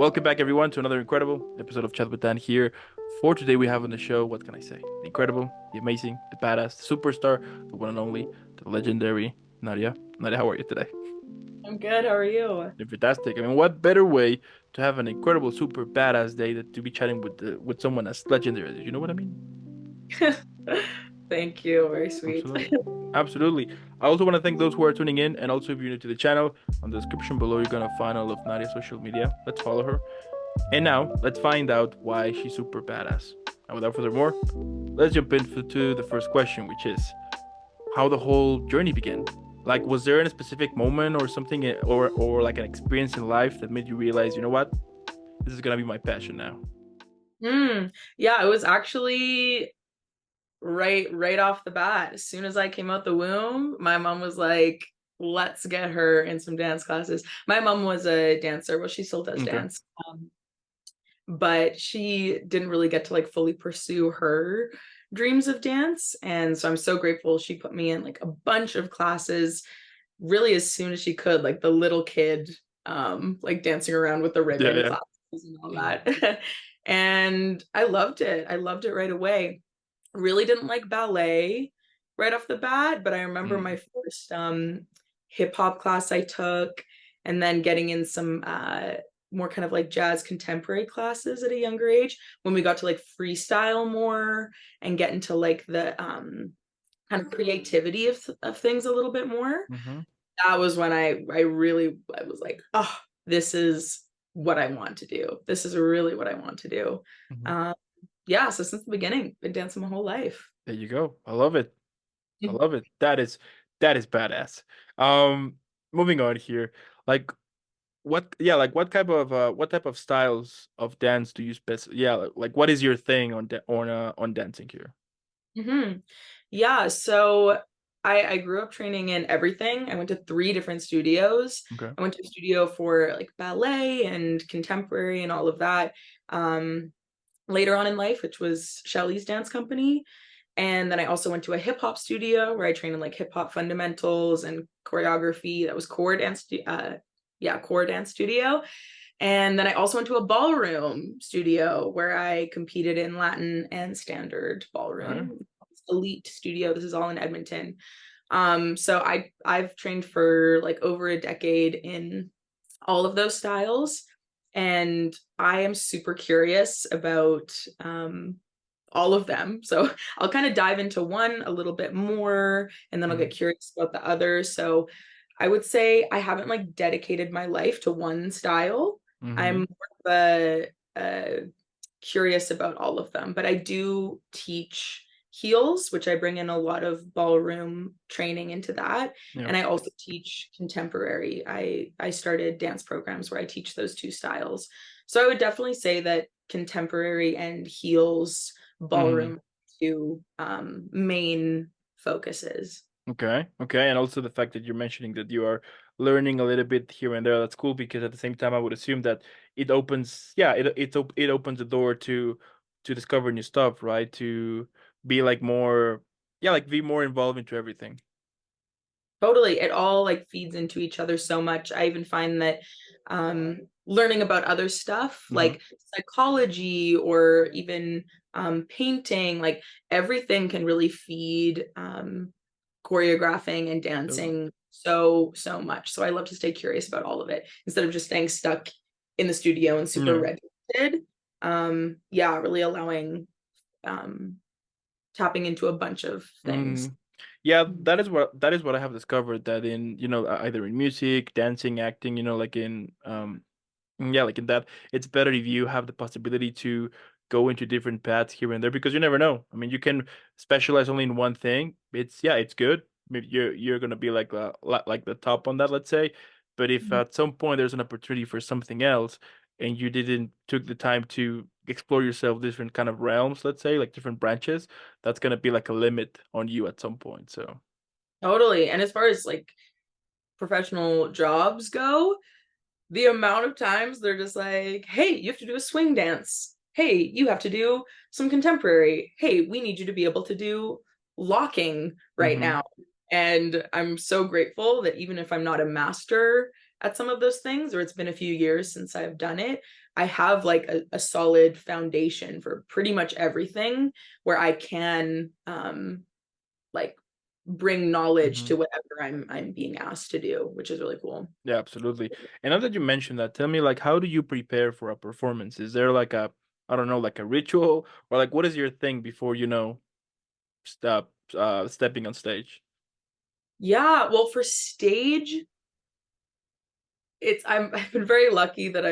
Welcome back, everyone, to another incredible episode of Chat with Dan here. For today, we have on the show, what can I say? The incredible, the amazing, the badass, the superstar, the one and only, the legendary Nadia. Nadia, how are you today? I'm good. How are you? You're fantastic. I mean, what better way to have an incredible, super badass day than to be chatting with someone as legendary as you? You know what I mean? Thank you. Very sweet. Absolutely. Absolutely. I also want to thank those who are tuning in, and also if you're new to the channel, on the description below, you're gonna find all of Nadia's social media. Let's follow her. And now, let's find out why she's super badass. And without further more, let's jump into the first question, which is how the whole journey began. Like, was there a specific moment or something, or like an experience in life that made you realize, you know what, this is gonna be my passion now? Yeah, it was actually right off the bat. As soon as I came out the womb, my mom was like, "Let's get her in some dance classes." My mom was a dancer. Well, she still does Okay. dance. But she didn't really get to like fully pursue her dreams of dance. And so I'm so grateful she put me in like a bunch of classes really as soon as she could, like the little kid, like dancing around with the Yeah, ribbon yeah. classes and all that. And I loved it. I loved it right away. Really didn't like ballet right off the bat, but I remember Mm. my first hip hop class I took, and then getting in some more kind of like jazz contemporary classes at a younger age when we got to like freestyle more and get into like the kind of creativity of things a little bit more. Mm-hmm. That was when I was like, oh, this is what I want to do. This is really what I want to do. Mm-hmm. Um, yeah, so since the beginning, been dancing my whole life. There you go. I love it. I love it. That is badass. Um, moving on here. Like, what type of styles of dance do you like what is your thing on dancing here? hmm Yeah, so I grew up training in everything. I went to three different studios. Okay. I went to a studio for like ballet and contemporary and all of that. Um, Later on in life, which was Shelly's dance company. And then I also went to a hip hop studio where I trained in like hip hop fundamentals and choreography. That was core dance studio. And then I also went to a ballroom studio where I competed in Latin and standard Okay. ballroom. Elite studio. This is all in Edmonton. So I've trained for like over a decade in all of those styles, and I am super curious about all of them. So I'll kind of dive into one a little bit more, and then I'll get Mm-hmm. curious about the other. So I would say I haven't like dedicated my life to one style. I'm Mm-hmm. more of a curious about all of them, but I do teach heels, which I bring in a lot of ballroom training into that. Yeah. And I also teach contemporary. I started dance programs where I teach those two styles. So I would definitely say that contemporary and heels, Mm-hmm. ballroom, two main focuses. Okay. Okay. And also the fact that you're mentioning that you are learning a little bit here and there, that's cool because at the same time I would assume that it opens the door to discover new stuff, right? To be like more like be more involved into everything. Totally. It all like feeds into each other so much. I even find that learning about other stuff Mm-hmm. like psychology or even painting, like everything can really feed choreographing and Totally. dancing so much. So I love to stay curious about all of it instead of just staying stuck in the studio and super Yeah. regimented. Yeah, really allowing um tapping into a bunch of things. Mm. Yeah, that is what I have discovered that in, either in music, dancing, acting, like in yeah, like in that, it's better if you have the possibility to go into different paths here and there because you never know. I mean, you can specialize only in one thing. It's good. Maybe you're gonna be like the top on that, let's say. But if at some point there's an opportunity for something else and you didn't took the time to explore yourself different kind of realms, let's say, like different branches, that's gonna be like a limit on you at some point. So, Totally. And as far as like professional jobs go, the amount of times they're just like, hey, you have to do a swing dance. Hey, you have to do some contemporary. Hey, we need you to be able to do locking right mm-hmm. now. And I'm so grateful that even if I'm not a master at some of those things, or it's been a few years since I've done it, I have like a solid foundation for pretty much everything where I can like bring knowledge Mhm. to whatever I'm being asked to do, which is really cool. Yeah, absolutely. And now that you mentioned that, tell me, like, how do you prepare for a performance? Is there like a, I don't know, like a ritual, or like what is your thing before stepping on stage? Yeah, well, for stage, I've been very lucky that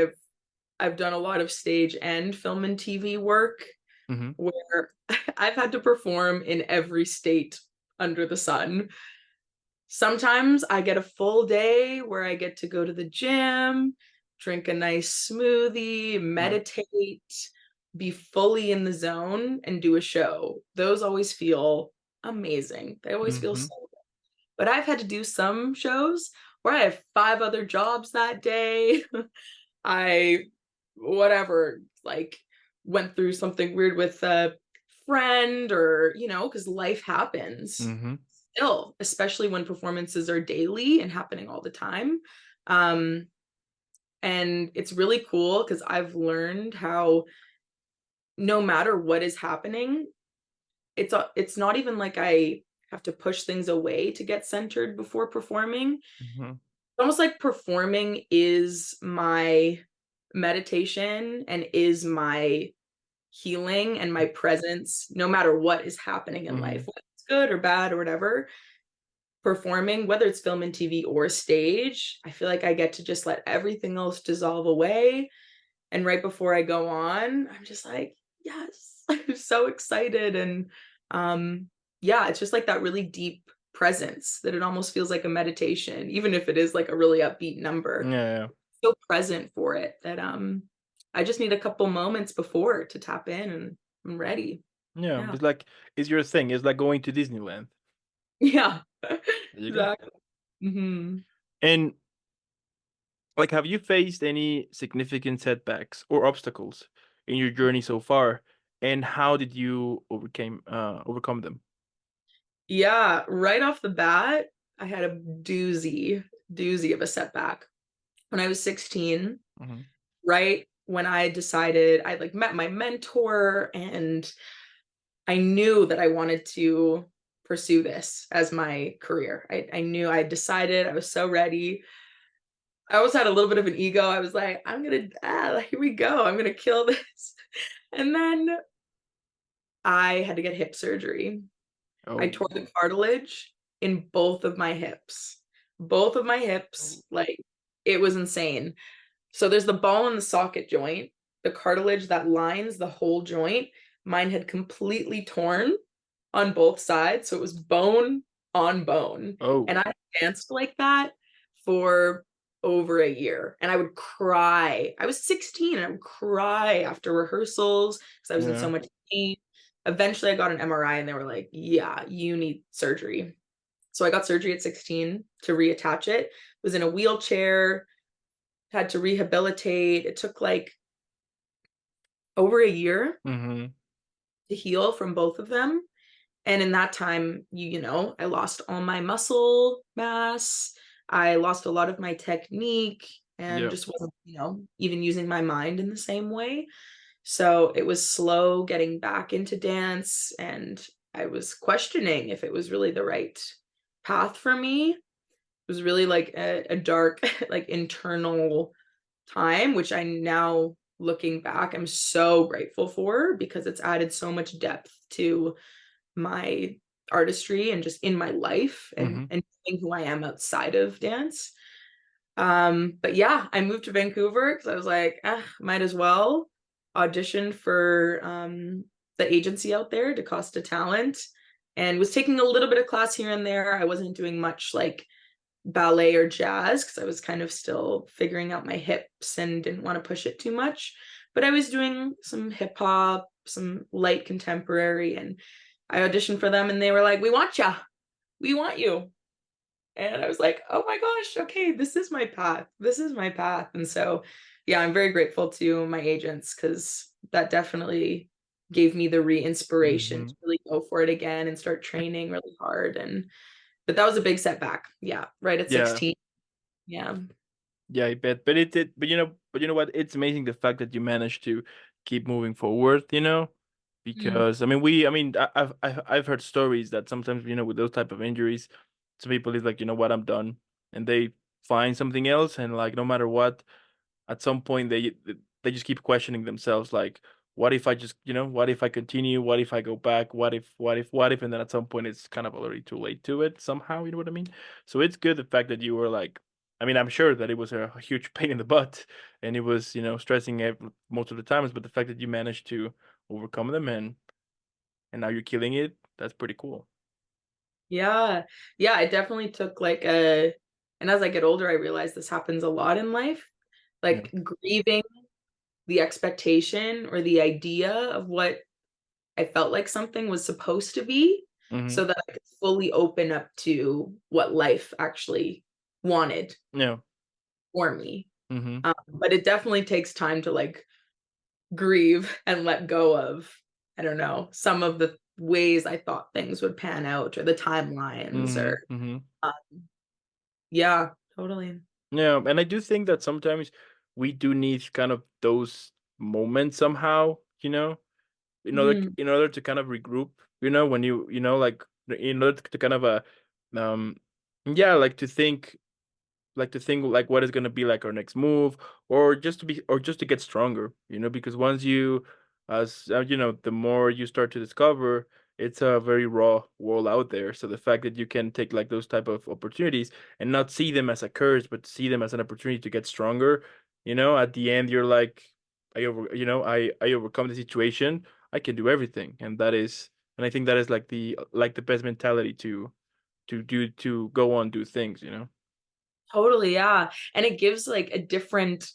I've done a lot of stage and film and TV work Mhm. where I've had to perform in every state under the sun. Sometimes I get a full day where I get to go to the gym, drink a nice smoothie, Yeah. meditate, be fully in the zone, and do a show. Those always feel amazing. They always feel Mhm. so good. But I've had to do some shows where I have 5 other jobs that day. I whatever, like, went through something weird with a friend or, because life happens Mhm. still, especially when performances are daily and happening all the time. Um, and it's really cool because I've learned how no matter what is happening, it's not even like I have to push things away to get centered before performing. Mhm. Almost like performing is my meditation and is my healing and my presence no matter what is happening in life, Mhm. whether it's good or bad or whatever. Performing, whether it's film and TV or stage, I feel like I get to just let everything else dissolve away, and right before I go on, I'm just like, "Yes." I'm so excited, and, yeah, it's just like that really deep presence that it almost feels like a meditation, even if it is like a really upbeat Yeah, number. yeah. So present for it that, I just need a couple moments before to tap in, and I'm ready. Yeah, Yeah. it's like it's your thing. It's like going to Disneyland. Yeah. There you go. Exactly. Mhm. And like, have you faced any significant setbacks or obstacles in your journey so far? And how did you overcome them? Yeah, right off the bat, I had a doozy of a setback. When I was 16, Mhm. right when I decided I like met my mentor and I knew that I wanted to pursue this as my career. I knew I decided I was so ready. I always had a little bit of an ego. I was like, I'm gonna here we go. I'm gonna kill this. And then I had to get hip surgery. I Oh. tore the cartilage in both of my hips. Both of my hips, Oh. like, it was insane. So there's the ball and the socket joint, the cartilage that lines the whole joint, mine had completely torn on both sides, so it was bone on bone, Oh. and I danced like that for over a year, and I would cry. I was 16, and I would cry after rehearsals because I was in so Yeah. much pain. Eventually, I got an MRI, and they were like, "Yeah, you need surgery." So I got surgery at 16 to reattach it, was in a wheelchair, had to rehabilitate. It took, like, over a year Mhm. to heal from both of them. And in that time, I lost all my muscle mass. I lost a lot of my technique and Yeah. just wasn't, even using my mind in the same way. So it was slow getting back into dance. And I was questioning if it was really the right path for me. It was really like a dark, like internal time, which I now looking back, I'm so grateful for because it's added so much depth to my artistry and just in my life and Mhm. and knowing who I am outside of dance. But yeah, I moved to Vancouver because I was like, might as well audition for the agency out there, DaCosta Talent, and was taking a little bit of class here and there. I wasn't doing much like ballet or jazz because I was kind of still figuring out my hips and didn't want to push it too much. But I was doing some hip hop, some light contemporary, and I auditioned for them and they were like, "We want ya. We want you." And I was like, "Oh my gosh, okay, this is my path. This is my path." And so, yeah, I'm very grateful to my agents because that definitely gave me the re-inspiration to Mhm. really go for it again and start training really hard. And but that was a big setback. Yeah, right at Yeah. 16. Yeah. Yeah, I bet. But you know what? It's amazing the fact that you managed to keep moving forward, Mm. because I mean, I've heard stories that sometimes, with those type of injuries, some people is like, you know what, I'm done, and they find something else, and like no matter what, at some point they just keep questioning themselves, like, what if I just, what if I continue, what if I go back, what if, and then at some point it's kind of already too late to it somehow, you know what I mean? So it's good the fact that you were like, I mean, I'm sure that it was a huge pain in the butt, and it was, stressing most of the times, but the fact that you managed to overcome them, and now you're killing it, that's pretty cool. Yeah. Yeah, it definitely took, like, a and as I get older, I realize this happens a lot in life, Yeah. like, grieving the expectation or the idea of what I felt like something was supposed to be, Mm-hmm. so that I could fully open up to what life actually wanted Yeah. for me. Mm-hmm. But it definitely takes time to, like, grieve and let go of, I don't know, some of the ways I thought things would pan out or the timelines Mm-hmm. or, Mm-hmm. uh yeah, totally. Yeah, and I do think that sometimes we do need kind of those moments somehow, Mhm. in order to kind of regroup, when like in order to kind of um yeah, like to think like what is going to be like our next move, or just to get stronger, because once you as the more you start to discover, it's a very raw world out there, so the fact that you can take like those type of opportunities and not see them as a curse but see them as an opportunity to get stronger, at the end you're like, I overcome the situation, I can do everything, and I think that is like the best mentality to go on do things. Totally, yeah, and it gives, like, a different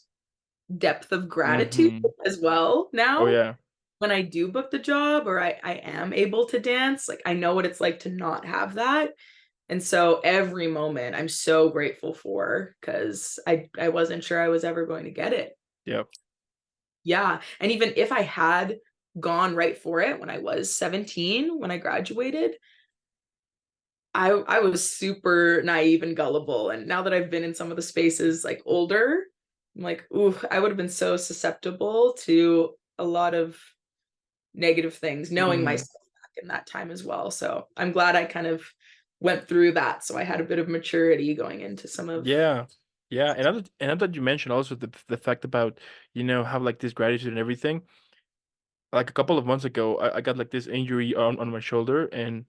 depth of gratitude Mhm. as well Oh, now. yeah. When I do book the job or I am able to dance, like, I know what it's like to not have that, and so every moment I'm so grateful for because I wasn't sure I was ever going to get it. Yep. Yeah, and even if I had gone right for it when I was 17, when I graduated, I was super naive and gullible, and now that I've been in some of the spaces, like, older, I'm like, "Ooh, I would have been so susceptible to a lot of negative things, knowing Mhm. myself back in that time as well." So, I'm glad I kind of went through that, so I had a bit of maturity going into some of. Yeah. Yeah, and now that you mentioned also the fact about, have, like, this gratitude and everything, like, a couple of months ago, I got, like, this injury on my shoulder, and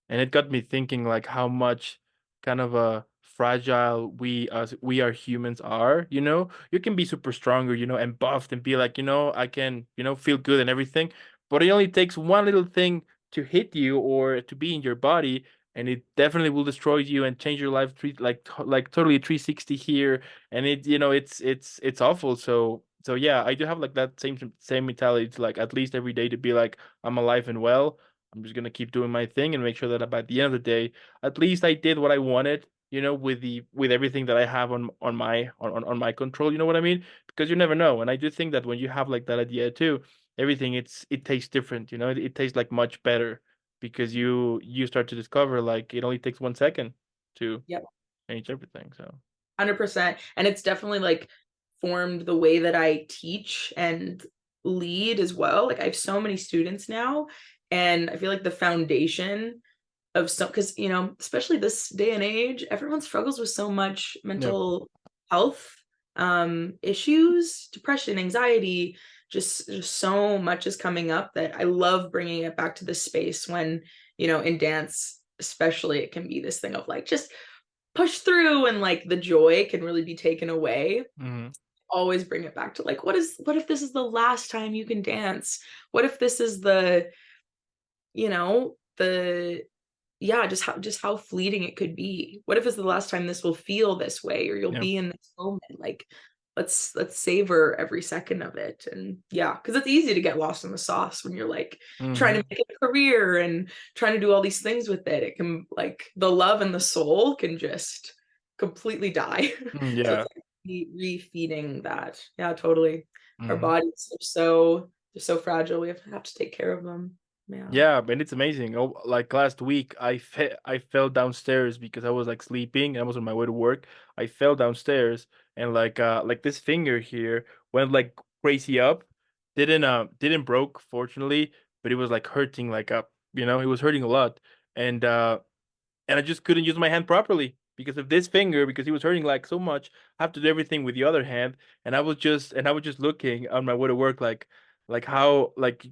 it got me thinking like how much kind of a fragile we are humans are, you can be super stronger, and buffed and be like, I can, feel good and everything, but it only takes one little thing to hit you or to be in your body, and it definitely will destroy you and change your life like totally 360 here, and it's awful. So yeah, I do have like that same mentality to like at least every day to be like, I'm alive and well. I'm just gonna keep doing my thing and make sure that by the end of the day, at least I did what I wanted, with everything that I have on my control. You know what I mean? Because you never know. And I do think that when you have like that idea too, everything it tastes different. It tastes like much better because you start to discover like it only takes 1 second to Yep. change everything. So 100%, and it's definitely, like, formed the way that I teach and lead as well. Like, I have so many students now, and I feel like the foundation of some, because especially this day and age, everyone struggles with so much yep. mental health, issues, depression, anxiety, just so much is coming up that I love bringing it back to this space when, in dance, especially, it can be this thing of, like, just push through and, like, the joy can really be taken away. Hmm. Always bring it back to, like, what if this is the last time you can dance? What if this is the yeah, just how fleeting it could be. What if it's the last time this will feel this way or you'll Yep. be in this moment? Like, let's savor every second of it. And yeah, because it's easy to get lost in the sauce when you're, like, trying to Hmm. make it a career and trying to do all these things with it. It can, like, the love and the soul can just completely die. So it's Yeah. like refeeding that. Yeah, totally. Our Hmm. bodies are so fragile. We have to take care of them. Yeah. Yeah, and it's amazing. Oh, like last week, I fell downstairs because I was like sleeping. I was on my way to work. I fell downstairs and like this finger here went like crazy up. Didn't broke, fortunately, but it was like hurting like up. It was hurting a lot. And I just couldn't use my hand properly because of this finger because he was hurting like so much. I have to do everything with the other hand, and I was just looking on my way to work like how like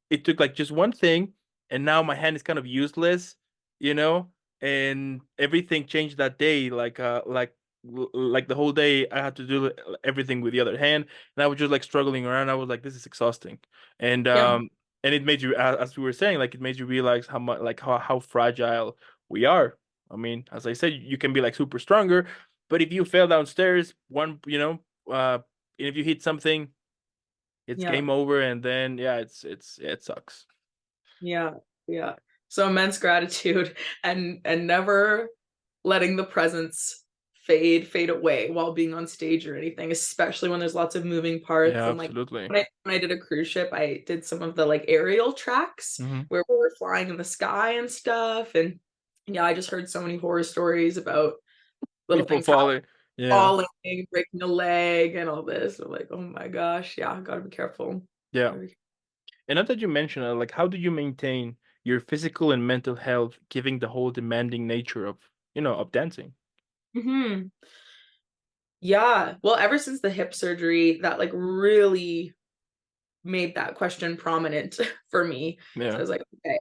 it took like just one thing, and now my hand is kind of useless, you know, and everything changed that day. Like the whole day I had to do everything with the other hand, and I was just like struggling around. I was like, this is exhausting, and Yeah. um. And it made you, as we were saying, like it made you realize how much, like how fragile we are. I mean, as I said, you can be like super stronger, but if you fell downstairs, and if you hit something, it's Yeah. game over, and then yeah, it sucks. Yeah. Yeah. So immense gratitude and never letting the presence fade away while being on stage or anything, especially when there's lots of moving parts. Yeah, And like absolutely. when I did a cruise ship, I did some of the like aerial tracks Hmm. where we were flying in the sky and stuff. And yeah, I just heard so many horror stories about little People things falling. Yeah, falling, breaking a leg, and all this. I'm like, oh my gosh, yeah, gotta be careful. yeah. Gotta be. And now that you mention it, like, how do you maintain your physical and mental health, given the whole demanding nature of dancing? Mhm. Yeah. Well, ever since the hip surgery, that like really made that question prominent for me. So I Yeah. was like, okay,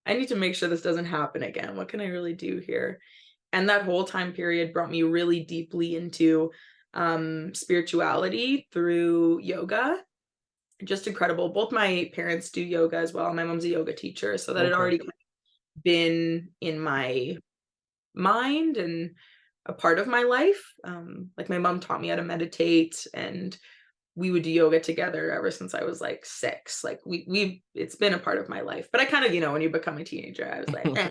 I need to make sure this doesn't happen again. What can I really do here? And that whole time period brought me really deeply into spirituality through yoga. Just incredible. Both my parents do yoga as well. My mom's a yoga teacher, so that had Okay. already been in my mind and a part of my life. Like my mom taught me how to meditate, and we would do yoga together ever since I was like 6. Like we it's been a part of my life. But I kind of, when you become a teenager, I was like, eh.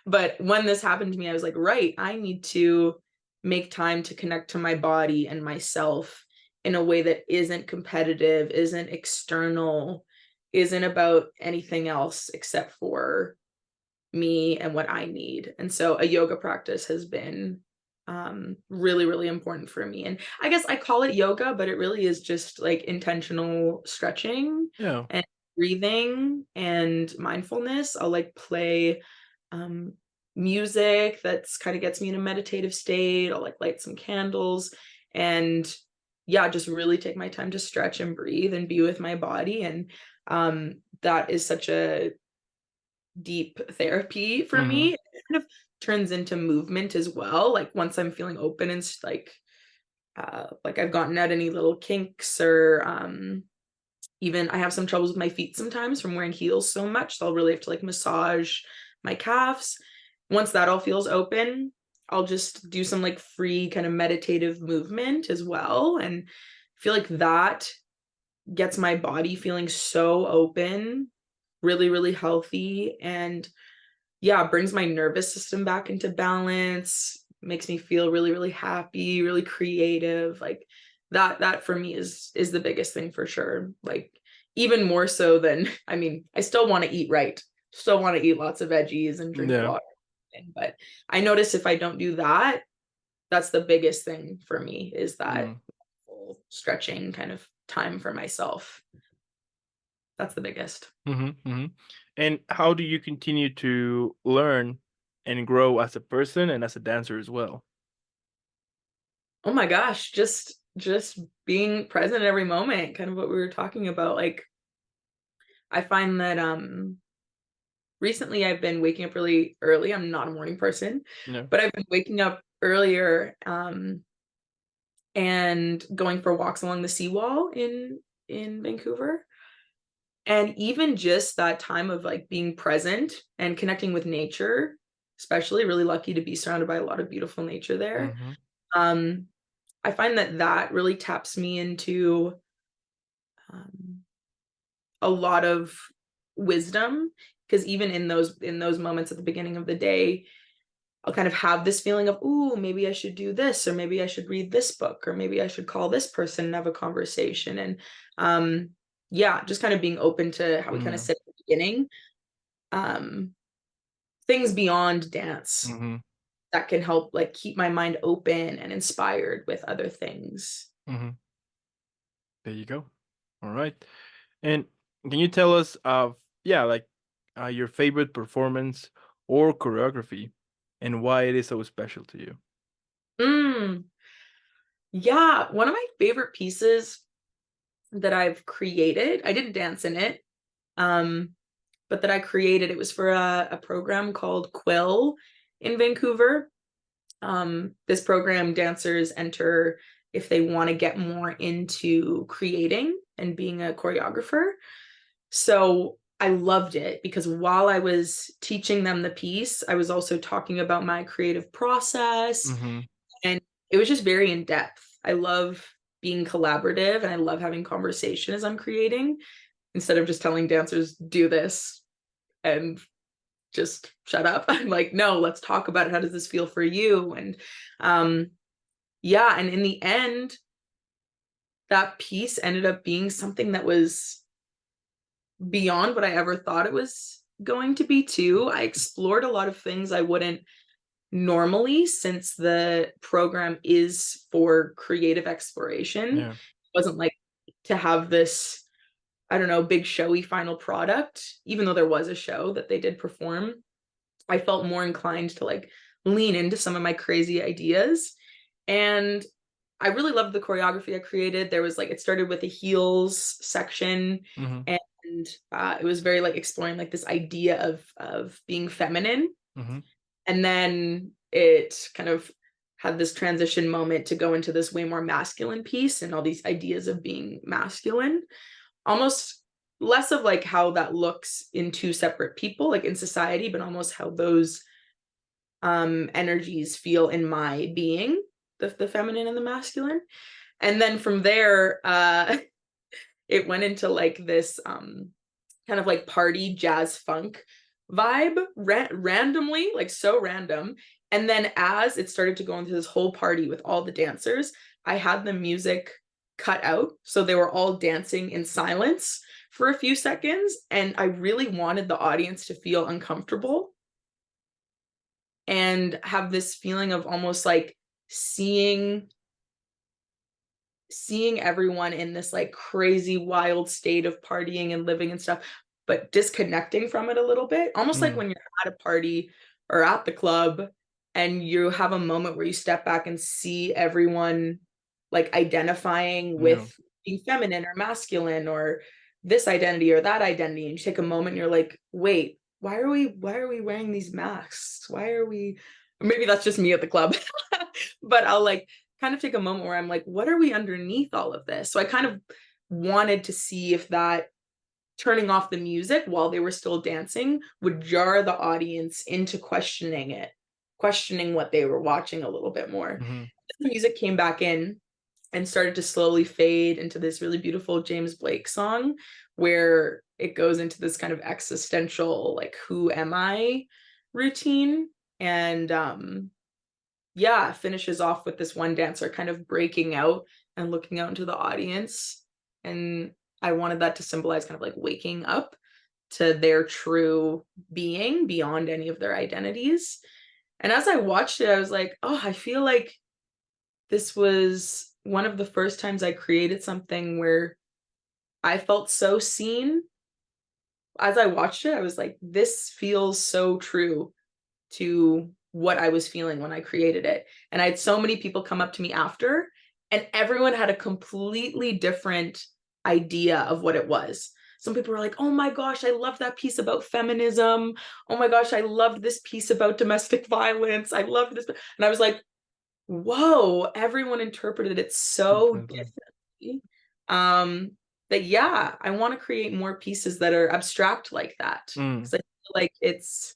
But when this happened to me, I was like, right, I need to make time to connect to my body and myself in a way that isn't competitive, isn't external, isn't about anything else except for me and what I need. And so a yoga practice has been really, really important for me. And I guess I call it yoga, but it really is just like intentional stretching Yeah. and breathing and mindfulness. I'll like play um, music that's kind of gets me in a meditative state. I'll like light some candles and yeah, just really take my time to stretch and breathe and be with my body. And that is such a deep therapy for Hmm. me. It kind of turns into movement as well. Like once I'm feeling open and like I've gotten at any little kinks or even I have some troubles with my feet sometimes from wearing heels so much. So I'll really have to like massage my calves. Once that all feels open, I'll just do some like free kind of meditative movement as well. And I feel like that gets my body feeling so open, really, really healthy. And yeah, brings my nervous system back into balance, makes me feel really, really happy, really creative. Like that for me is the biggest thing for sure. Like even more so than I mean, I still want to eat right. Still want to eat lots of veggies and drink Yeah. water. But I notice if I don't do that, that's the biggest thing for me is that Mm. full stretching kind of time for myself. That's the biggest. Hmm. Hmm. And how do you continue to learn and grow as a person and as a dancer as well? Oh my gosh, just being present at every moment, kind of what we were talking about. Like I find that recently I've been waking up really early. I'm not a morning person, Yeah. but I've been waking up earlier and going for walks along the seawall in Vancouver. And even just that time of like being present and connecting with nature, especially really lucky to be surrounded by a lot of beautiful nature there. Hmm. Um I find that that really taps me into um, a lot of wisdom because even in those moments at the beginning of the day, I'll kind of have this feeling of, ooh, maybe I should do this, or maybe I should read this book, or maybe I should call this person and have a conversation. And um, yeah, just kind of being open to how we kind of Yeah. said at the beginning, um, things beyond dance Mhm. that can help like keep my mind open and inspired with other things. Mhm. There you go. All right. And can you tell us of, yeah, like, your favorite performance or choreography and why it is so special to you? Mm, yeah, one of my favorite pieces that I've created, I didn't dance in it, um, but that I created, it was for a program called Quill in Vancouver. This program, dancers enter if they want to get more into creating and being a choreographer. So I loved it because while I was teaching them the piece, I was also talking about my creative process, Mhm. and it was just very in depth. I love being collaborative and I love having conversation as I'm creating instead of just telling dancers, do this and just shut up. I'm like, no, let's talk about it. How does this feel for you? And um, yeah, and in the end, that piece ended up being something that was beyond what I ever thought it was going to be too. I explored a lot of things I wouldn't normally, since the program is for creative exploration. Yeah. It wasn't like to have this, I don't know, big showy final product, even though there was a show that they did perform. I felt more inclined to like lean into some of my crazy ideas. And I really loved the choreography I created. There was like, it started with a heels section, Mhm. and it was very like exploring like this idea of being feminine. Mhm. And then it kind of had this transition moment to go into this way more masculine piece and all these ideas of being masculine, almost less of like how that looks in two separate people, like in society, but almost how those energies feel in my being, the feminine and the masculine. And then from there, it went into like this kind of like party jazz funk vibe randomly, like so random. And then as it started to go into this whole party with all the dancers, I had the music cut out. So they were all dancing in silence for a few seconds. And I really wanted the audience to feel uncomfortable and have this feeling of almost like seeing seeing everyone in this like crazy wild state of partying and living and stuff, but disconnecting from it a little bit, almost like Mm. when you're at a party or at the club and you have a moment where you step back and see everyone like identifying Yeah. with being feminine or masculine or this identity or that identity, and you take a moment and you're like, wait, why are we wearing these masks? Why are we, or maybe that's just me at the club. But I'll like kind of take a moment where I'm like, what are we underneath all of this? So I kind of wanted to see if that turning off the music while they were still dancing would jar the audience into questioning it, questioning what they were watching a little bit more. Mhm. The music came back in and started to slowly fade into this really beautiful James Blake song where it goes into this kind of existential, like, who am I routine. And yeah, finishes off with this one dancer kind of breaking out and looking out into the audience. And I wanted that to symbolize kind of like waking up to their true being beyond any of their identities. And as I watched it, I was like, oh, I feel like this was one of the first times I created something where I felt so seen. As I watched it, I was like, this feels so true to what I was feeling when I created it. And I had so many people come up to me after, and everyone had a completely different idea of what it was. Some people were like, oh my gosh, I love that piece about feminism. Oh my gosh, I loved this piece about domestic violence. I loved this. And I was like, whoa, everyone interpreted it so Differently. differently. Um, that yeah, I want to create more pieces that are abstract like that. Mm. Because I feel like it's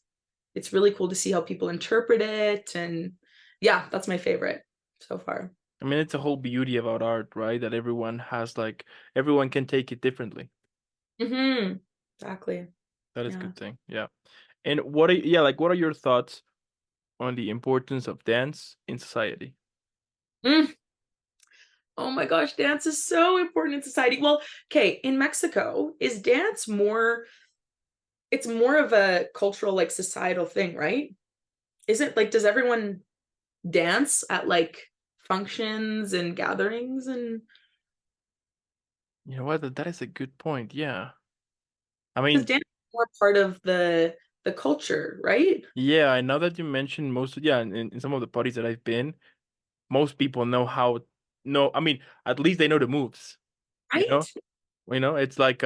really cool to see how people interpret it, and yeah, that's my favorite so far. I mean, it's a whole beauty about art, right? That everyone has, like, everyone can take it differently. Mhm. Exactly. That is a Yeah. good thing. Yeah. And what are, yeah, like, what are your thoughts on the importance of dance in society? Mm. Oh my gosh, dance is so important in society. Well, okay, in Mexico, is dance more it's more of a cultural, like, societal thing, right? Isn't like, does everyone dance at, like, functions and gatherings and You know what? That is a good point. Yeah. I because mean, dance is more part of the culture, right? yeah, I know that you mentioned most of, yeah, in some of the parties that I've been, most people know how, no, I mean, at least they know the moves, you Right? know? It's like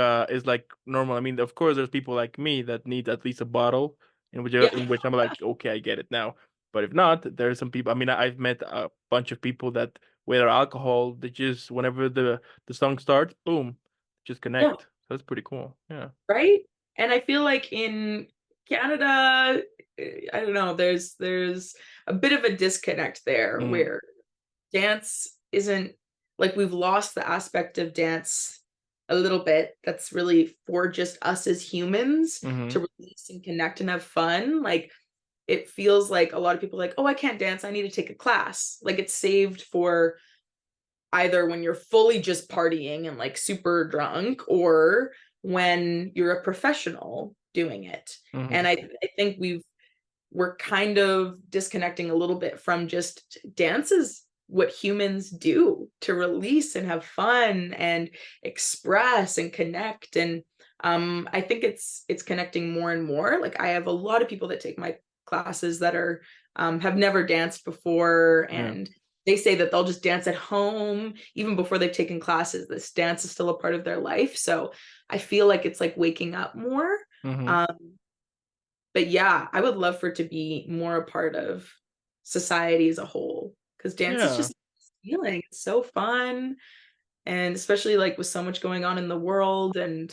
normal. I mean, of course there's people like me that need at least a bottle Yeah, in which I'm like, okay, I get it now. But if not, there's some people, I mean, I've met a bunch of people that without alcohol, they just whenever the song starts, boom, just yeah, connect. So that's pretty cool. Yeah. right? And I feel like in Canada, I don't know, there's a bit of a disconnect there Mm. where dance isn't like we've lost the aspect of dance a little bit that's really for just us as humans Mm-hmm. to release and connect and have fun. Like it feels like a lot of people are like, oh, I can't dance. I need to take a class. Like it's saved for either when you're fully just partying and like super drunk or when you're a professional doing it. Mm-hmm. And I think we're kind of disconnecting a little bit from just dance is what humans do to release and have fun and express and connect and I think it's connecting more and more. Like I have a lot of people that take my classes that are have never danced before Yeah. and they say that they'll just dance at home even before they've taken classes. This dance is still a part of their life, so I feel like it's like waking up more. Mm-hmm. um but yeah, I would love for it to be more a part of society as a whole because dance is Yeah. just feeling. It's so fun, and especially, like, with so much going on in the world and,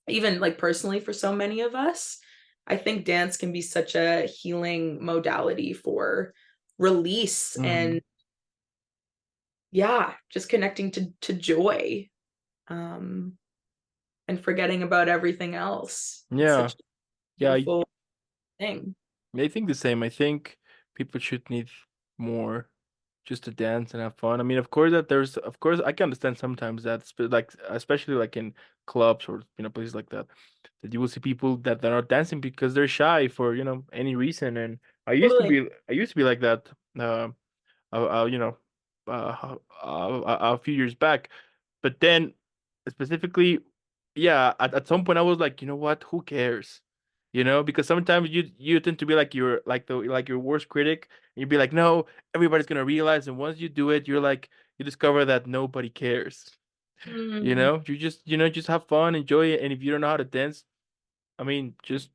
even, like, personally for so many of us, I think dance can be such a healing modality for release Mm-hmm. and yeah, just connecting to joy, um, and forgetting about everything else. It's Yeah. such a Yeah. beautiful thing. I think the same. I think people should need more just to dance and have fun. I mean, of course that there's, of course I can understand sometimes that, like especially like in clubs or places like that, that you will see people that they're not dancing because they're shy for any reason. And Totally. I used to be like that. You know, a few years back. But then, specifically, yeah, at some point I was like, you know what? Who cares? Because sometimes you tend to be like your worst critic, and you'd be like, no, everybody's gonna realize, and once you do it, you discover that nobody cares. Mm. You just have fun, enjoy it, and if you don't know how to dance, I mean, just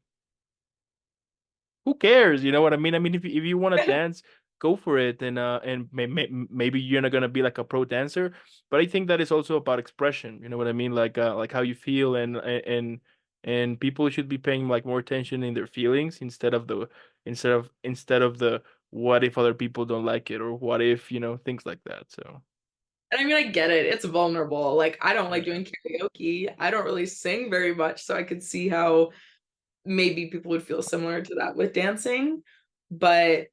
who cares? You know what I mean? I mean, if you want to dance, go for it, and maybe you're not gonna be like a pro dancer, but I think that is also about expression. You know what I mean? Like how you feel, and people should be paying like more attention in their feelings instead of the what if other people don't like it, or what if things like that. So And I mean, I get it. It's vulnerable. Like, I don't like yeah. doing karaoke. I don't really sing very much, so I could see how maybe people would feel similar to that with dancing. But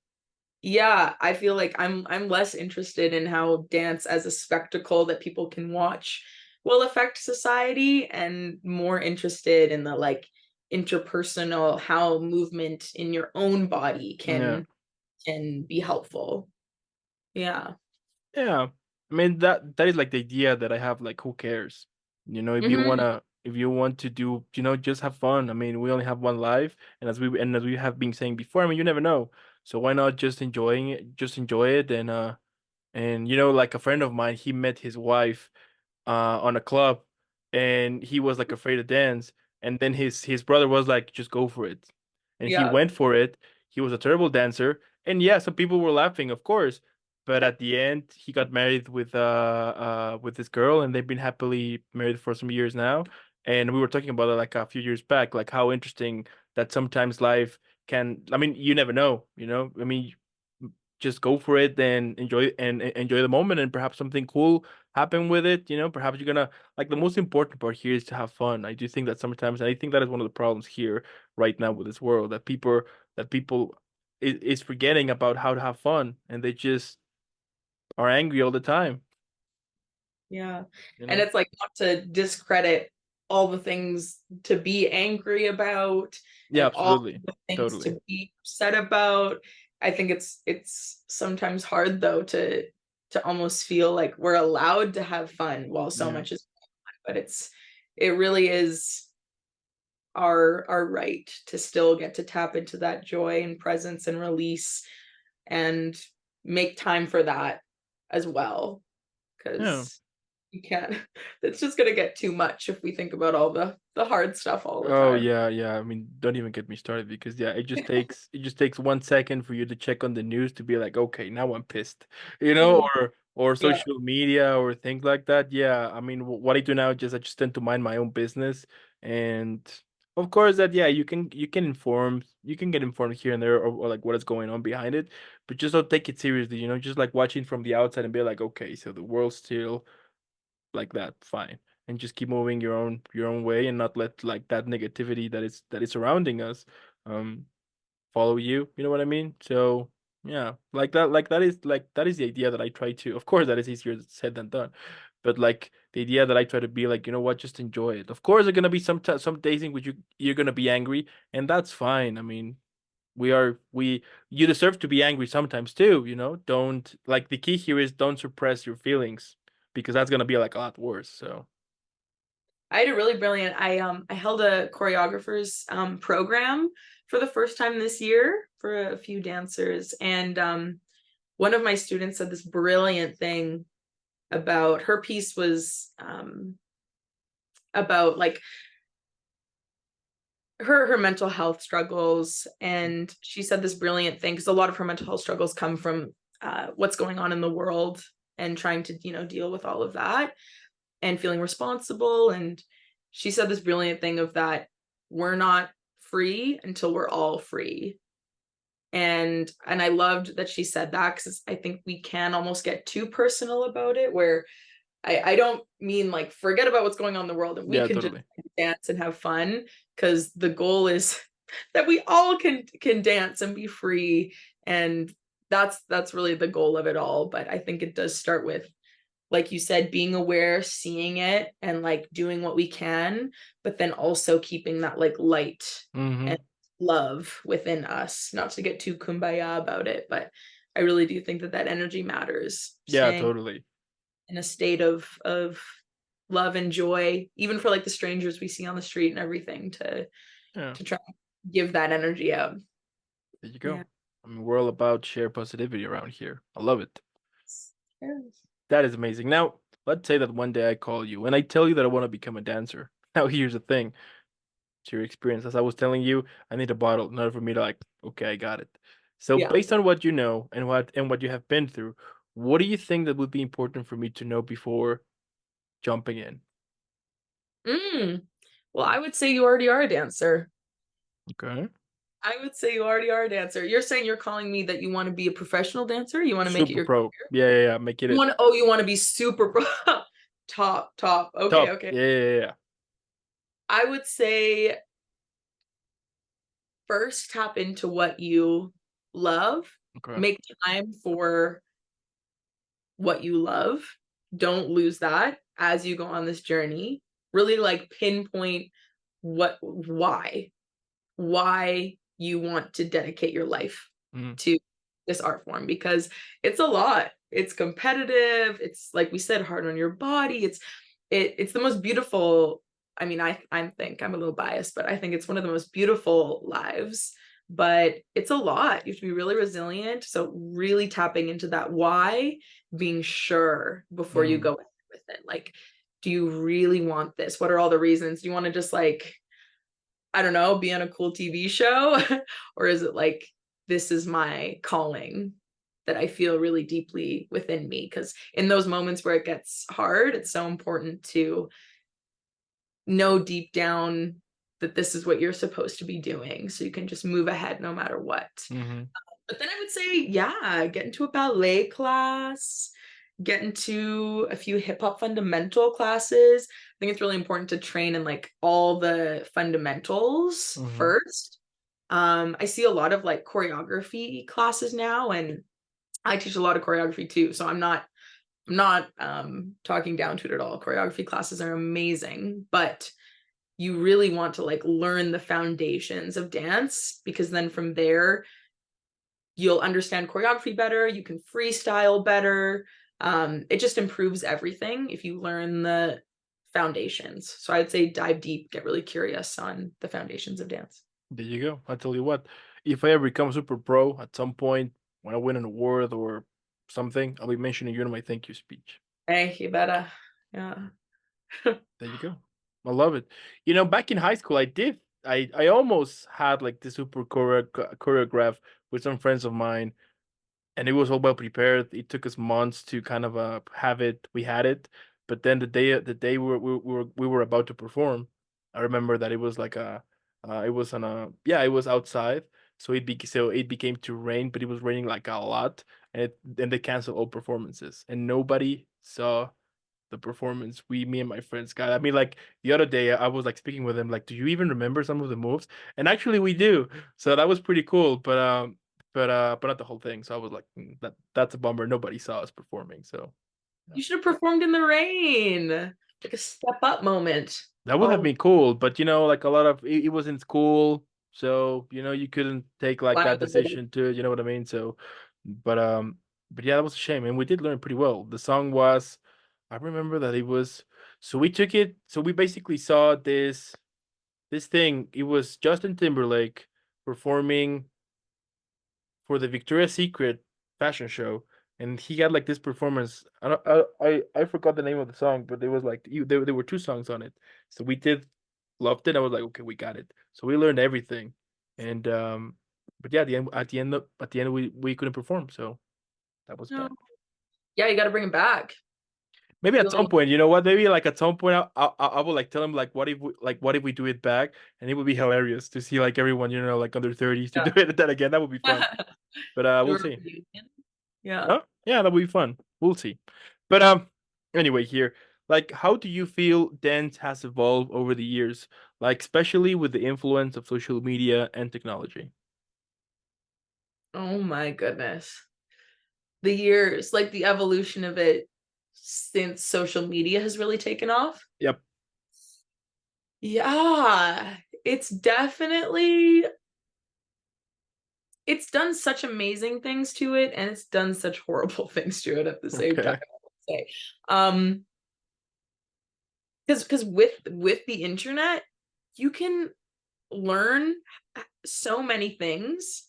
yeah, I feel like I'm less interested in how dance as a spectacle that people can watch will affect society and more interested in the like interpersonal how movement in your own body Yeah. can be helpful. Yeah. Yeah. I mean that is like the idea that I have, like who cares? Mhm. If you want to do, just have fun. I mean, we only have one life, and as we have been saying before, I mean, you never know. So why not just enjoy it, and like a friend of mine, he met his wife on a club, and he was like afraid to dance, and then his brother was like, just go for it, and he Yeah. went for it. He was a terrible dancer, and yeah, some people were laughing, of course, but at the end he got married with this girl, and they've been happily married for some years now. And we were talking about it like a few years back, like how interesting that sometimes life can, I mean, you never know, I mean, just go for it and enjoy the moment, and perhaps something cool happen with it. Perhaps you're gonna, like, the most important part here is to have fun. I do think that sometimes, and I think that is one of the problems here right now with this world, that people is forgetting about how to have fun, and they just are angry all the time. Yeah. you And know? it's like not to discredit all the things to be angry about Yeah, and all absolutely. the things Totally. to be upset about. I think it's sometimes hard though to almost feel like we're allowed to have fun while so Yeah. much is, but it really is our right to still get to tap into that joy and presence and release and make time for that as well, Yeah. because you can't it's just gonna get too much if we think about all the hard stuff all the Oh time. yeah, yeah. I mean, don't even get me started because yeah, it just takes 1 second for you to check on the news to be like, okay, now I'm pissed, Mhm. or Yeah. social media or things like that. Yeah, I mean, what I do now is just I just tend to mind my own business, and of course that yeah, you can get informed here and there or like what is going on behind it, but just don't take it seriously. Just like watching from the outside and be like, okay, so the world's still like that, fine, and just keep moving your own way and not let like that negativity that is surrounding us um follow you. You know what I mean? So yeah, that is the idea that I try to. Of course, that is easier said than done, but like the idea that I try to be like, you know what, just enjoy it. Of course, there are gonna be some days in which you're gonna be angry, and that's fine. I mean, we you deserve to be angry sometimes too, don't like the key here is don't suppress your feelings because that's gonna be like a lot worse. So I had a really brilliant I held a choreographer's program for the first time this year for a few dancers, and one of my students said this brilliant thing about her piece was about like her mental health struggles, and she said this brilliant thing because a lot of her mental health struggles come from what's going on in the world and trying to deal with all of that and feeling responsible. And she said this brilliant thing of that we're not free until we're all free. And I loved that she said that because I think we can almost get too personal about it, where I don't mean like forget about what's going on in the world and we yeah, can just totally. dance and have fun, because the goal is that we all can dance and be free, and that's really the goal of it all. But I think it does start with, like you said, being aware, seeing it, and like doing what we can, but then also keeping that like light and Hmm. love within us, not to get too kumbaya about it. But I really do think that that energy matters, Yeah, staying totally. in a state of love and joy, even for like the strangers we see on the street and everything, Yeah, to try and give that energy out. there you Yeah. go. I mean, we're all about share positivity around here. I love it. Yes. That is amazing. Now let's say that one day I call you and I tell you that I want to become a dancer. Now here's the thing, to your experience, as I was telling you, I need a bottle in order for me to like, okay, I got it. So Yeah. based on what you know and what you have been through, what do you think that would be important for me to know before jumping in? Mm. Well, I would say you already are a dancer. Okay. I would say you already are a dancer. You're saying you're calling me that you want to be a professional dancer? You want to make it Super your pro. career? Yeah, yeah, yeah. Make it You it. want you want to be super pro top, top. Okay, Top. okay. Yeah, yeah, yeah, yeah. I would say first tap into what you love. Okay. Make time for what you love. Don't lose that as you go on this journey. Really like pinpoint why you want to dedicate your life Mm, to this art form, because it's a lot. It's competitive. It's like we said, hard on your body. It's the most beautiful. I mean, I think I'm a little biased, but I think it's one of the most beautiful lives. But it's a lot. You have to be really resilient. So really tapping into that why, being sure before you mm, go with it. Like, do you really want this? What are all the reasons? Do you want to just like, I don't know, be on a cool TV show? Or is it like, this is my calling that I feel really deeply within me? Because in those moments where it gets hard, it's so important to know deep down that this is what you're supposed to be doing. So you can just move ahead no matter what. mm-hmm. But then I would say, yeah, get into a ballet class, get into a few hip hop fundamental classes. I think it's really important to train in like all the fundamentals Mm-hmm. first. I see a lot of like choreography classes now, and I teach a lot of choreography too. So I'm not talking down to it at all. Choreography classes are amazing, but you really want to like learn the foundations of dance because then from there you'll understand choreography better, you can freestyle better. It just improves everything if you learn the foundations. So I'd say dive deep, get really curious on the foundations of dance. There you go. I tell you what, if I ever become super pro at some point, when I win an award or something, I'll be mentioning you in my thank you speech. Hey, you better. Yeah. There you go. I love it. You know, back in high school, I almost had like the super choreograph with some friends of mine, and it was all well prepared. It took us months to kind of have it. We had it, but then the day we were about to perform, I remember that it was like a it was on a yeah, it was outside, so it became to rain, but it was raining like a lot, and then they canceled all performances, and nobody saw the performance me and my friends got. I mean, like the other day, I was like speaking with him, like, do you even remember some of the moves? And actually, we do. So that was pretty cool. But not the whole thing. So I was like, that's a bummer. Nobody saw us performing. So yeah. You should have performed in the rain. Like a step up moment. That would have Oh, been cool. But like a lot of it was in school, so you couldn't take like that liability. decision to. You know what I mean? So, but but yeah, that was a shame, and we did learn pretty well. The song was, I remember that it was. So we took it. So we basically saw this thing. It was Justin Timberlake performing for the Victoria's Secret fashion show, and he had like this performance. I forgot the name of the song, but it was like there were two songs on it. So we did loved it. I was like, okay, we got it. So we learned everything, and but yeah, at the end we couldn't perform, so that was No. bad. Yeah, you got to bring it back. Maybe at Do a some little. point, you know what? Maybe like at some point, I will like tell him like what if we do it back, and it would be hilarious to see like everyone like under 30s to do it that again. That would be fun. Yeah. But Do we'll a see. reunion. Yeah. Huh? Yeah, that would be fun. We'll see. But anyway, here, like, how do you feel dance has evolved over the years, like especially with the influence of social media and technology? Oh my goodness. The years, like the evolution of it since social media has really taken off. Yep. Yeah, it's definitely it's done such amazing things to it and it's done such horrible things to it at the same time, Okay. I would say. Because with the internet, you can learn so many things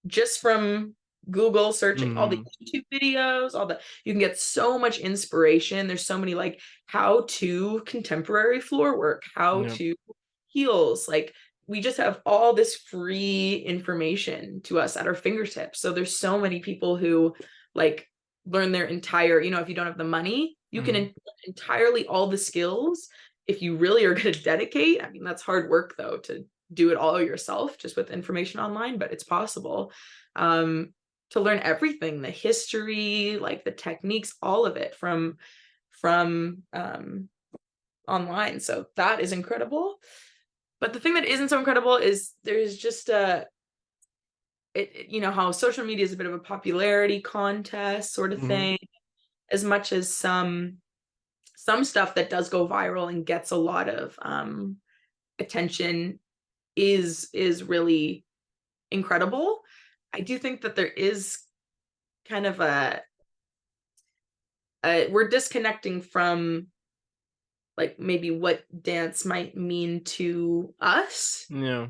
just from Google searching all the Mm. YouTube videos, all the you can get so much inspiration. There's so many like how to contemporary floor work, how Yep. to heels. Like we just have all this free information to us at our fingertips. So there's so many people who like learn their entire, if you don't have the money, you can Mm. entirely all the skills if you really are going to dedicate. I mean, that's hard work though to do it all yourself just with information online, but it's possible um, to learn everything, the history, like the techniques, all of it from online. So that is incredible. But the thing that isn't so incredible is there's just how social media is a bit of a popularity contest sort of Mm. thing, as much as some stuff that does go viral and gets a lot of attention is really incredible. I do think that there is kind of we're disconnecting from like maybe what dance might mean to us Yeah.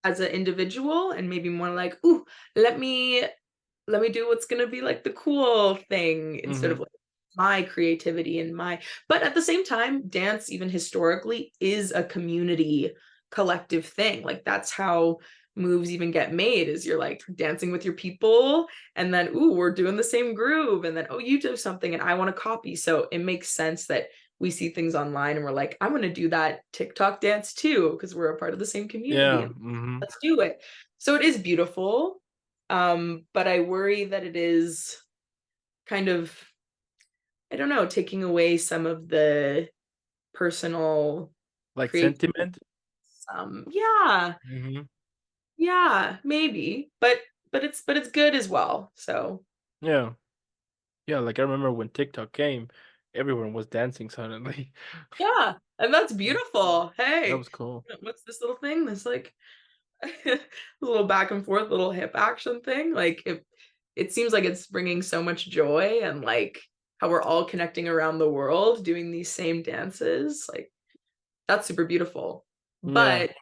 as an individual and maybe more like, ooh, let me let me do what's gonna be like the cool thing instead of Mm-hmm. like my creativity and my but at the same time, dance even historically is a community collective thing. Like that's how moves even get made is you're like dancing with your people and then ooh, we're doing the same groove and then oh you do something and I want to copy. So it makes sense that we see things online and we're like, I'm gonna do that TikTok dance too, because we're a part of the same community Yeah. and Mm-hmm. let's do it. So it is beautiful. But I worry that it is kind of, I don't know, taking away some of the personal Like creativity. sentiment. Yeah, Mm-hmm. yeah, maybe, but it's good as well. So Yeah. Yeah, like I remember when TikTok came, everyone was dancing suddenly. Yeah, and that's Yeah, beautiful. that Hey, was cool. what's this little thing? This like little back and forth, little hip action thing. Like it seems like it's bringing so much joy and like how we're all connecting around the world doing these same dances. Like that's super beautiful. Yeah. But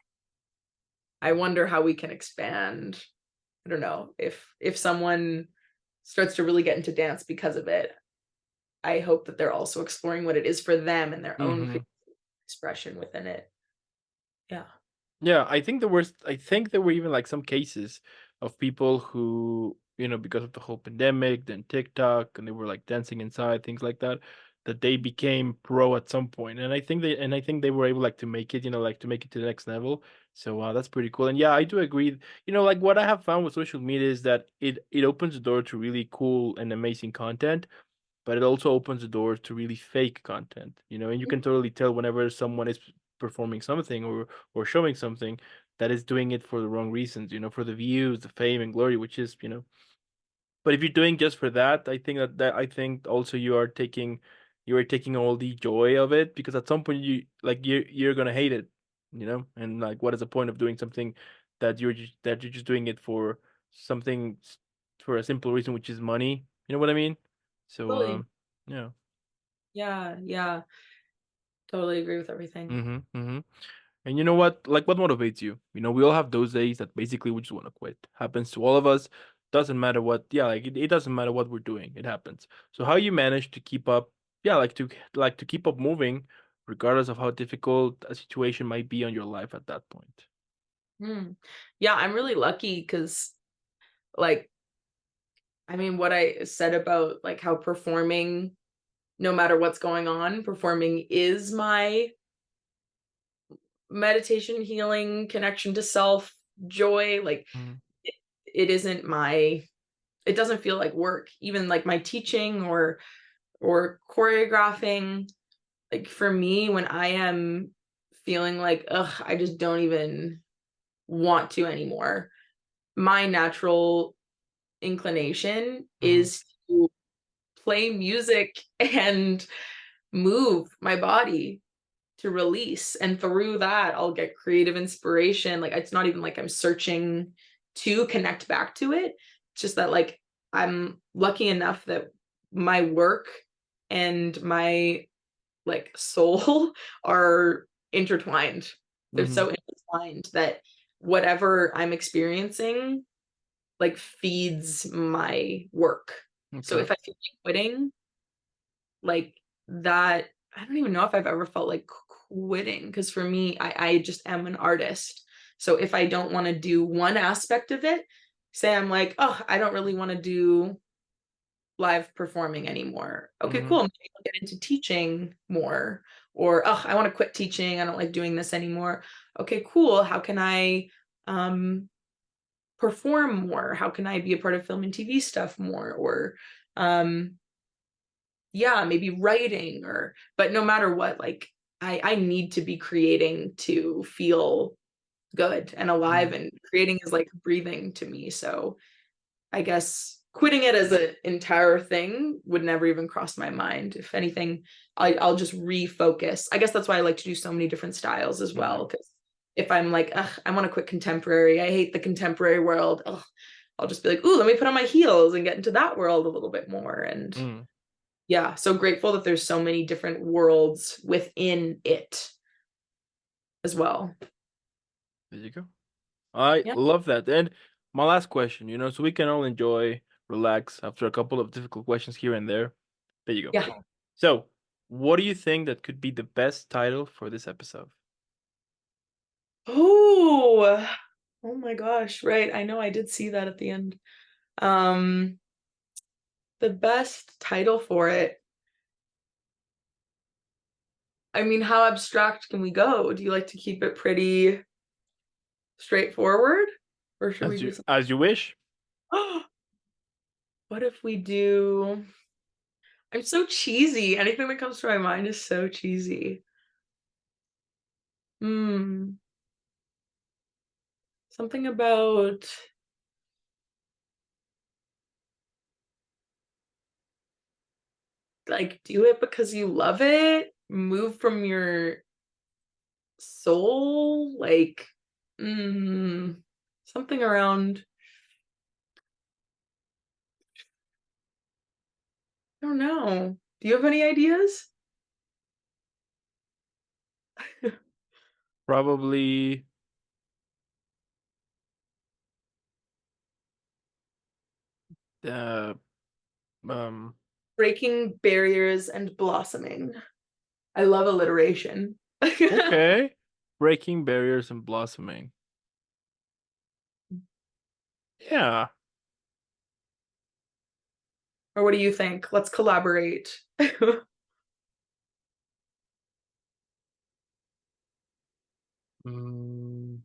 I wonder how we can expand. I don't know if someone starts to really get into dance because of it. I hope that they're also exploring what it is for them and their own Mhm. expression within it. Yeah. Yeah, I think there were even like some cases of people who, because of the whole pandemic, then TikTok, and they were like dancing inside, things like that, that they became pro at some point. And I think they were able like to make it, like to make it to the next level. So that's pretty cool. And yeah, I do agree. Like what I have found with social media is that it opens the door to really cool and amazing content, but it also opens the door to really fake content, and you can totally tell whenever someone is performing something or showing something that is doing it for the wrong reasons, for the views, the fame and glory, which is, but if you're doing just for that, I think that I think also you are taking all the joy of it, because at some point you're gonna hate it, and like what is the point of doing something that you're just doing it for something for a simple reason, which is money, you know what I mean? So Totally. yeah. Yeah, yeah. Totally agree with everything. Mm-hmm. And you know what? Like, what motivates you? We all have those days that basically we just want to quit. Happens to all of us. Doesn't matter what. Yeah, like it doesn't matter what we're doing. It happens. So how you manage to keep up? Yeah, like to keep up moving, regardless of how difficult a situation might be on your life at that point. Mm. Yeah, I'm really lucky because, like, I mean, what I said about, like, how performing, no matter what's going on, performing is my meditation, healing, connection to self, joy, like, Mm-hmm. it isn't my it doesn't feel like work, even, like, my teaching or choreographing. Like, for me, when I am feeling like, "Ugh, I just don't even want to anymore," my natural inclination Mm-hmm. is to play music and move my body to release, and through that, I'll get creative inspiration. Like, it's not even like I'm searching to connect back to it. It's just that, like, I'm lucky enough that my work and my, like, soul are intertwined. They're Mm-hmm. so intertwined that whatever I'm experiencing, like, feeds my work. So Okay. if I feel like quitting, like, that I don't even know if I've ever felt like quitting, because for me, I just am an artist. So if I don't wanna do one aspect of it, say I'm like, "Oh, I don't really wanna do live performing anymore." Okay, Mm-hmm. cool, maybe I'll get into teaching more, or, "Oh, I wanna quit teaching, I don't like doing this anymore." Okay, cool, how can I, um, perform more? How can I be a part of film and TV stuff more? Or, um, yeah, maybe writing, or but no matter what, like, I need to be creating to feel good and alive, Mm-hmm. and creating is like breathing to me. So I guess quitting it as an entire thing would never even cross my mind. If anything, I'll just refocus. I guess that's why I like to do so many different styles as Yeah. well. Because if I'm like, ugh, I want to quit contemporary, I hate the contemporary world. Ugh, I'll just be like, ooh, let me put on my heels and get into that world a little bit more. And Mm. yeah, so grateful that there's so many different worlds within it as well. There you go. I Yeah. love that. And my last question, so we can all enjoy, relax after a couple of difficult questions here and there. There you go. Yeah. So, what do you think that could be the best title for this episode? Oh, oh my gosh, right. I know I did see that at the end. Um, the best title for it. I mean, how abstract can we go? Do you like to keep it pretty straightforward? Or should we As do you something? as you wish. What if we do I'm so cheesy. Anything that comes to my mind is so cheesy. Hmm. Something about, like do it because you love it, move from your soul, like mm, something around I don't know. Do you have any ideas? Probably uh um Breaking barriers and blossoming. I love alliteration. okay. Breaking barriers and blossoming. Yeah. Or what do you think? Let's collaborate. Mm,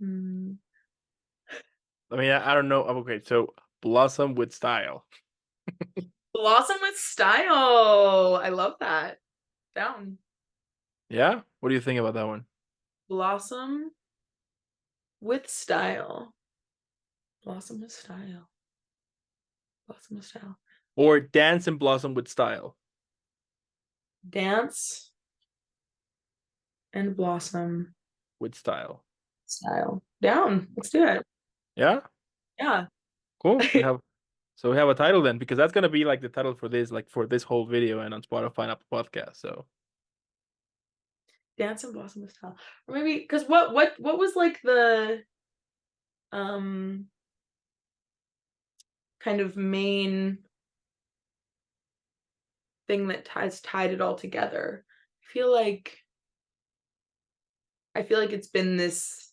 Mm. I mean, I don't know. Okay, so blossom with style. Blossom with style. I love that. Down. Yeah? What do you think about that one? Blossom with style. Blossom with style. Blossom with style. Or dance and blossom with style. Dance and blossom With style. style. Down. Let's do it. Yeah? Yeah. Cool. We have a title then, because that's gonna be like the title for this, like for this whole video and on Spotify and Apple Podcast. So Dance and blossom with style. Or maybe because what was like the um kind of main thing that has tied it all together? I feel like I feel like it's been this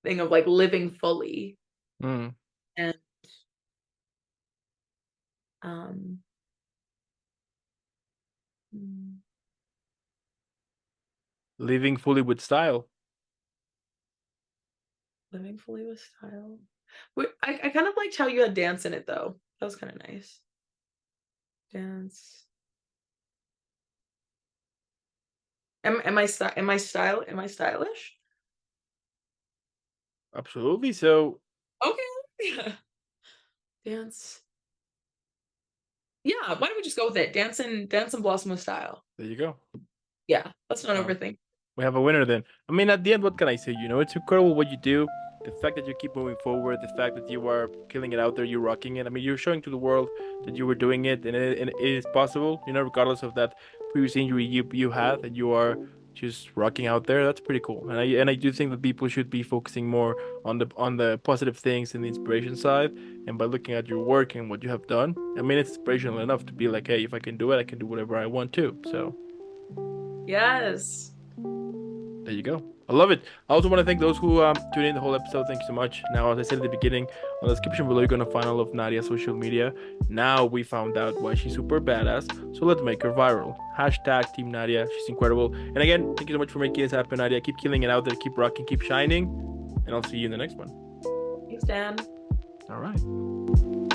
thing of like living fully mm, and um mm, living fully with style. living fully with style. Wait, I kind of liked how you had dance in it though. That was kind of nice. Dance. Am I stylish? Absolutely. So Okay. Yeah. Dance. Yeah, why don't we just go with it? Dance and blossom with style. there you go. Yeah, let's not Um, overthink. we have a winner then. I mean, at the end, what can I say? It's incredible what you do. The fact that you keep moving forward, the fact that you are killing it out there, you're rocking it. I mean, you're showing to the world that you were doing it, and it is possible. Regardless of that previous injury you had, that you are just rocking out there. That's pretty cool. And I do think that people should be focusing more on the positive things and the inspiration side. And by looking at your work and what you have done, I mean, it's inspirational enough to be like, hey, if I can do it, I can do whatever I want to. So. Yes. There you go. I love it. I also want to thank those who tuned in the whole episode. Thank you so much. Now, as I said at the beginning, on the description below, you're gonna find all of Nadia's social media. Now we found out why she's super badass. So let's make her viral. Hashtag Team Nadia. She's incredible. And again, thank you so much for making this happen, Nadia. Keep killing it out there. Keep rocking. Keep shining. And I'll see you in the next one. Thanks, Dan. All right.